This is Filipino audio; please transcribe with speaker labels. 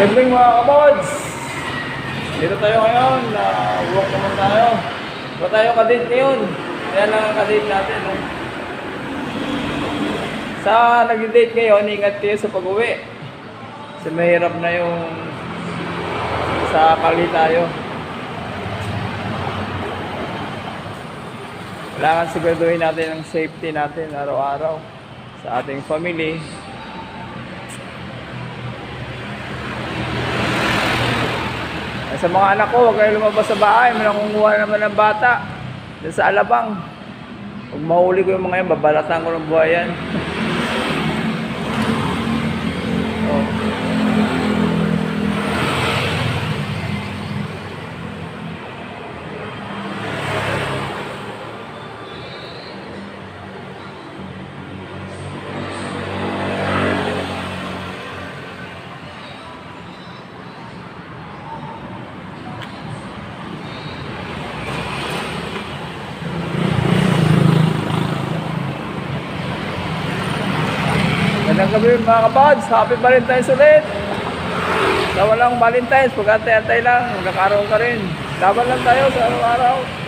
Speaker 1: Good mga kabods! Dito tayo ngayon, walk naman tayo. Ba tayo kadate ngayon? Kaya lang ang kadate natin. No? Sa nag-date ngayon, ingat kayo sa pag-uwi. Kasi mahirap na yung sa kali tayo. Kailangan siguraduhin natin ang safety natin araw-araw sa ating family. Sa mga anak ko, huwag kayo lumabas sa bahay. May nakunguha naman ng bata dyan sa Alabang. Pag mahuli ko yung mga yan, babalatan ko ng buhay yan. Oh. Magandang gabi mga kabads, happy Valentine's ulit. Sa walang Valentine's, pag antay-antay lang, magkakaroon ka rin. Laban lang tayo sa araw-araw.